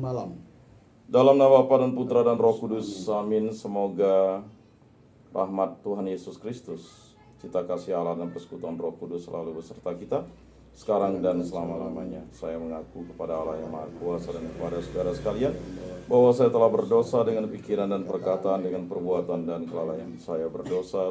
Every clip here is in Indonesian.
malam. Dalam nama Bapa dan Putra dan Roh Kudus, amin. Semoga rahmat Tuhan Yesus Kristus, cita kasih Allah dan persekutuan Roh Kudus selalu beserta kita, sekarang dan selama-lamanya. Saya mengaku kepada Allah yang Maha Kuasa dan kepada saudara sekalian, bahwa saya telah berdosa dengan pikiran dan perkataan, dengan perbuatan dan kelalaian. Saya berdosa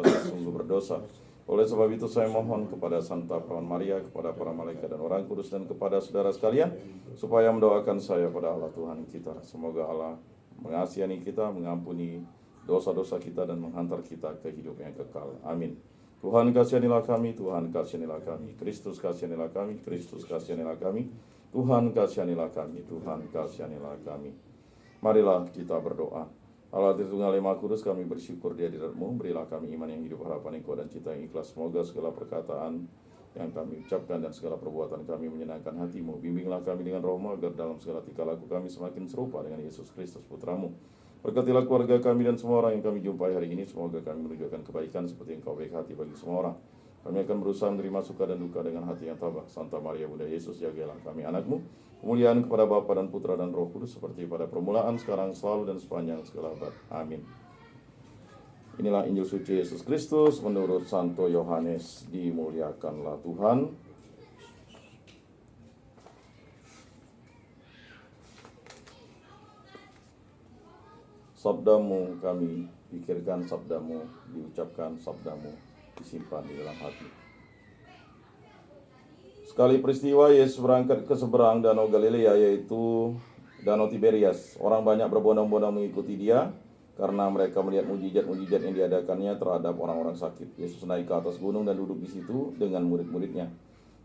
dan sungguh berdosa. Oleh sebab itu saya mohon kepada Santa Perawan Maria, kepada para malaikat dan orang kudus, dan kepada saudara sekalian, supaya mendoakan saya pada Allah Tuhan kita. Semoga Allah mengasihani kita, mengampuni dosa-dosa kita, dan menghantar kita ke hidup yang kekal. Amin. Tuhan kasihanilah kami, Tuhan kasihanilah kami. Kristus kasihanilah kami, Kristus kasihanilah kami. Tuhan kasihanilah kami, Tuhan kasihanilah kami. Marilah kita berdoa. Allah Tritunggal Maha Kudus, kami bersyukur di hadirat-Mu. Berilah kami iman yang hidup, harapan yang kuat, dan cita yang ikhlas. Semoga segala perkataan yang kami ucapkan dan segala perbuatan kami menyenangkan hati-Mu. Bimbinglah kami dengan Roh-Mu, agar dalam segala tingkah laku kami semakin serupa dengan Yesus Kristus Putra-Mu. Berkatilah keluarga kami dan semua orang yang kami jumpai hari ini. Semoga kami menunjukkan kebaikan seperti Engkau baik hati bagi semua orang. Kami akan berusaha menerima suka dan duka dengan hati yang tabah. Santa Maria Bunda Yesus, jagalah kami anak-Mu. Kemuliaan kepada Bapa dan Putra dan Roh Kudus, seperti pada permulaan, sekarang, selalu, dan sepanjang segala abad. Amin. Inilah Injil suci Yesus Kristus menurut Santo Yohanes. Dimuliakanlah Tuhan. Sabdamu kami pikirkan, sabdamu diucapkan, sabdamu disimpan di dalam hati. Sekali peristiwa Yesus berangkat ke seberang Danau Galilea, yaitu Danau Tiberias. Orang banyak berbondong-bondong mengikuti dia karena mereka melihat mujizat-mujizat yang diadakannya terhadap orang-orang sakit. Yesus naik ke atas gunung dan duduk di situ dengan murid-muridnya.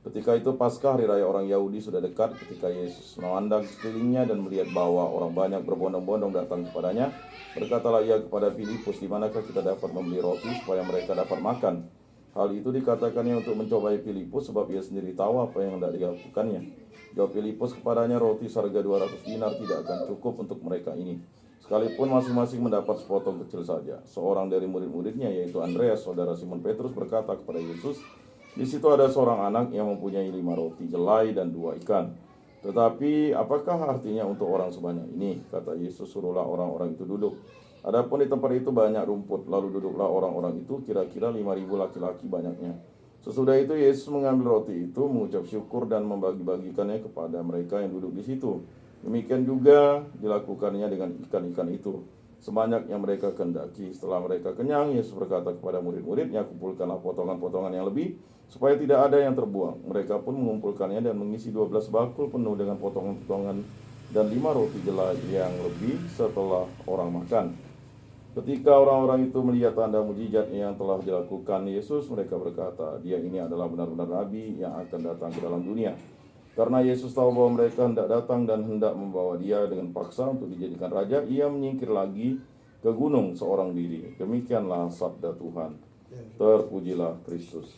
Ketika itu Paskah, hari raya orang Yahudi, sudah dekat. Ketika Yesus memandang sekelilingnya dan melihat bahwa orang banyak berbondong-bondong datang kepadanya, berkatalah ia kepada Filipus, "Di manakah kita dapat membeli roti supaya mereka dapat makan?" Hal itu dikatakannya untuk mencobai Filipus, sebab ia sendiri tahu apa yang hendak dilakukannya. Jawab Filipus kepadanya, "Roti seharga 200 dinar tidak akan cukup untuk mereka ini, sekalipun masing-masing mendapat sepotong kecil saja." Seorang dari murid-muridnya, yaitu Andreas, saudara Simon Petrus, berkata kepada Yesus, "Di situ ada seorang anak yang mempunyai 5 roti jelai dan 2 ikan. Tetapi apakah artinya untuk orang sebanyak ini?" Kata Yesus, "Suruhlah orang-orang itu duduk." Adapun di tempat itu banyak rumput, lalu duduklah orang-orang itu, kira-kira 5.000 laki-laki banyaknya. Sesudah itu Yesus mengambil roti itu, mengucap syukur dan membagi-bagikannya kepada mereka yang duduk di situ. Demikian juga dilakukannya dengan ikan-ikan itu, sebanyak yang mereka kehendaki. Setelah mereka kenyang, Yesus berkata kepada murid-muridnya, "Kumpulkanlah potongan-potongan yang lebih, supaya tidak ada yang terbuang." Mereka pun mengumpulkannya dan mengisi 12 bakul penuh dengan potongan-potongan dan 5 roti jelai yang lebih setelah orang makan. Ketika orang-orang itu melihat tanda mujizat yang telah dilakukan Yesus, mereka berkata, "Dia ini adalah benar-benar Nabi yang akan datang ke dalam dunia." Karena Yesus tahu bahwa mereka hendak datang dan hendak membawa dia dengan paksa untuk dijadikan raja, ia menyingkir lagi ke gunung seorang diri. Demikianlah sabda Tuhan. Terpujilah Kristus.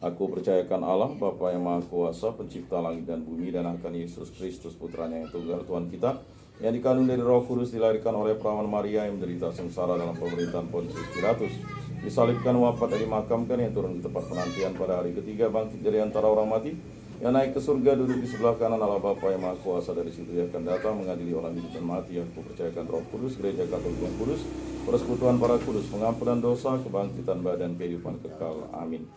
Aku percayakan Allah, Bapa yang Maha Kuasa, pencipta langit dan bumi, dan akan Yesus Kristus, Putranya yang tunggal, Tuhan kita, yang dikandung dari Roh Kudus, dilahirkan oleh Perawan Maria, yang menderita sengsara dalam pemerintahan Pontius Pilatus, disalibkan, wafat, dan dimakamkan, yang turun di tempat penantian pada hari ketiga, bangkit dari antara orang mati, yang naik ke surga, duduk di sebelah kanan Allah Bapa yang Maha Kuasa. Dari situ ia akan datang mengadili orang hidup dan mati. Aku percayakan Roh Kudus, Gereja Katolik yang kudus, persekutuan para kudus, pengampunan dosa, kebangkitan badan, kehidupan kekal. Amin.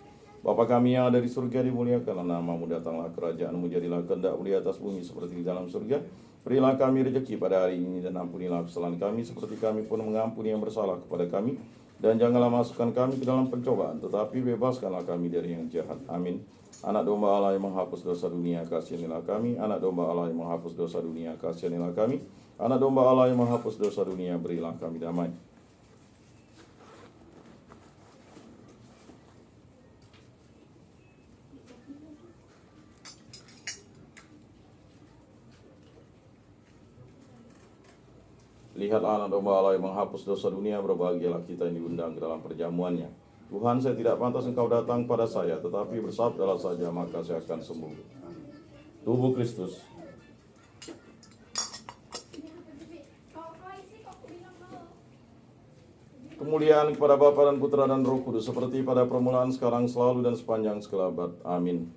Bapa kami yang ada di surga, dimuliakanlah namamu, datanglah kerajaanmu, jadilah kehendakmu di atas bumi seperti di dalam surga. Berilah kami rezeki pada hari ini, dan ampunilah kesalahan kami seperti kami pun mengampuni yang bersalah kepada kami. Dan janganlah masukkan kami ke dalam pencobaan, tetapi bebaskanlah kami dari yang jahat. Amin. Anak domba Allah yang menghapus dosa dunia, kasihanilah kami. Anak domba Allah yang menghapus dosa dunia, kasihanilah kami. Anak domba Allah yang menghapus dosa dunia, berilah kami damai. Lihatlah anak domba Allah yang menghapus dosa dunia, berbahagialah kita yang diundang ke dalam perjamuannya. Tuhan, saya tidak pantas Engkau datang pada saya, tetapi bersabdalah saja, maka saya akan sembuh. Tubuh Kristus. Kemuliaan kepada Bapa dan Putra dan Roh Kudus, seperti pada permulaan, sekarang, selalu, dan sepanjang segala abad. Amin.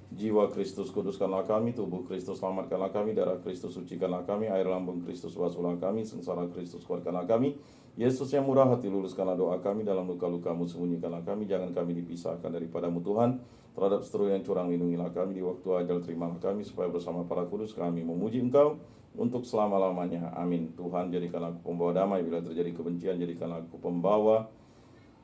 Jiwa Kristus kuduskanlah kami, tubuh Kristus selamatkanlah kami, darah Kristus sucikanlah kami, air lambung Kristus basuhlah kami, sengsara Kristus kuatkanlah kami. Yesus yang murah hati, luluskanlah doa kami, dalam luka-lukamu sembunyikanlah kami, jangan kami dipisahkan daripadamu Tuhan. Terhadap seteru yang curang lindungilah kami, di waktu ajal terimalah kami, supaya bersama para kudus kami memuji Engkau untuk selama-lamanya. Amin. Tuhan, jadikanlah aku pembawa damai, bila terjadi kebencian jadikanlah aku pembawa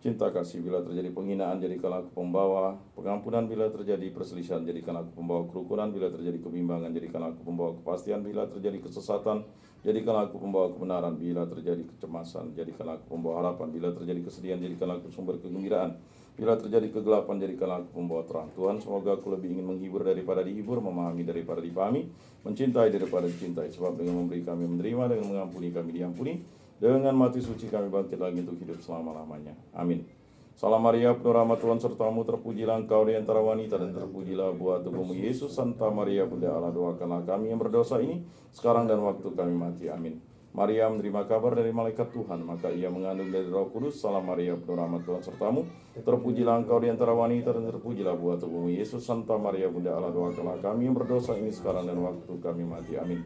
cinta kasih, bila terjadi penghinaan jadikanlah aku pembawa pengampunan, bila terjadi perselisihan jadikanlah aku pembawa kerukunan, bila terjadi kebimbangan jadikanlah aku pembawa kepastian, bila terjadi kesesatan jadikanlah aku pembawa kebenaran, bila terjadi kecemasan jadikanlah aku pembawa harapan, bila terjadi kesedihan jadikanlah aku sumber kegembiraan, bila terjadi kegelapan jadikanlah aku pembawa terang. Tuhan, semoga aku lebih ingin menghibur daripada dihibur, memahami daripada dipahami, mencintai daripada dicintai, sebab dengan memberi kami menerima, dengan mengampuni kami diampuni, dengan mati suci kami bangkit lagi untuk hidup selama-lamanya. Amin. Salam Maria, penuh rahmat Tuhan sertamu, terpujilah engkau di antara wanita, dan terpujilah buah tubuhmu Yesus. Santa Maria, Bunda Allah, doakanlah kami yang berdosa ini, sekarang dan waktu kami mati. Amin. Maria menerima kabar dari malaikat Tuhan, maka ia mengandung dari Roh Kudus. Salam Maria, penuh rahmat Tuhan sertamu, terpujilah engkau di antara wanita, dan terpujilah buah tubuhmu Yesus. Santa Maria, Bunda Allah, doakanlah kami yang berdosa ini, sekarang dan waktu kami mati. Amin.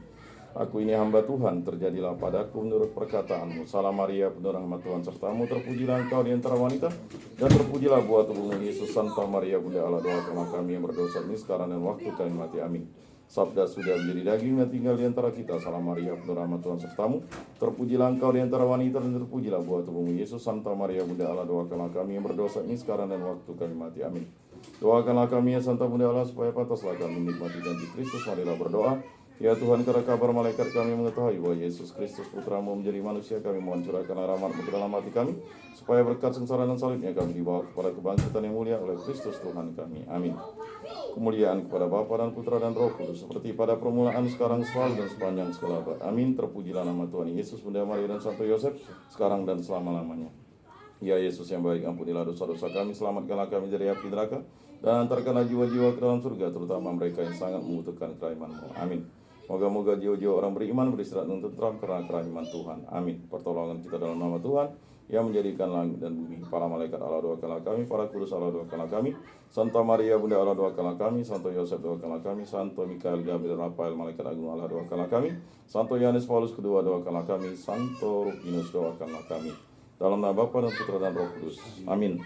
Aku ini hamba Tuhan, terjadilah padaku menurut perkataanmu. Salam Maria, penuh rahmat Tuhan sertamu, terpujilah engkau di antara wanita, dan terpujilah buah tubuhmu Yesus. Santa Maria, Bunda Allah, doakanlah kami yang berdosa ini, sekarang dan waktu kami mati. Amin. Sabda sudah menjadi daging dan tinggal di antara kita. Salam Maria, penuh rahmat Tuhan sertamu, terpujilah engkau di antara wanita, dan terpujilah buah tubuhmu Yesus. Santa Maria, Bunda Allah, doakanlah kami yang berdosa ini, sekarang dan waktu kami mati. Amin. Doakanlah kami ya Santa Bunda Allah, supaya pantaslah kami menikmati janji Kristus. Marilah berdoa. Ya Tuhan, karena kabar malaikat kami mengetahui bahwa Yesus Kristus Putramu menjadi manusia, kami mohon curahkanlah rahmat-Mu ke dalam hati kami, supaya berkat sengsara dan salibnya kami dibawa kepada kebangkitan yang mulia oleh Kristus Tuhan kami. Amin. Kemuliaan kepada Bapa dan Putra dan Roh Kudus, seperti pada permulaan, sekarang, selalu, dan sepanjang segala abad. Amin. Terpujilah nama Tuhan Yesus, Bunda Maria dan Santo Yosef, sekarang dan selama-lamanya. Ya Yesus yang baik, ampunilah dosa-dosa kami, selamatkanlah kami dari api neraka, dan antarkanlah jiwa-jiwa ke dalam surga, terutama mereka yang sangat membutuhkan kerajaan-Mu. Amin. Moga-moga jiwa-jiwa orang beriman beristirahat dengan tentram karena kerajaan Tuhan. Amin. Pertolongan kita dalam nama Tuhan yang menjadikan langit dan bumi. Para malaikat Allah, doakanlah kami. Para kudus Allah, doakanlah kami. Santa Maria, Bunda Allah, doakanlah kami. Santo Yosef, doakanlah kami. Santo Mikael, Gabriel, Rafael, malaikat agung Allah, doakanlah kami. Santo Yohanes Paulus kedua, doakanlah kami. Santo Rupinus, doakanlah kami. Dalam nama Bapa dan Putra dan Roh Kudus. Amin.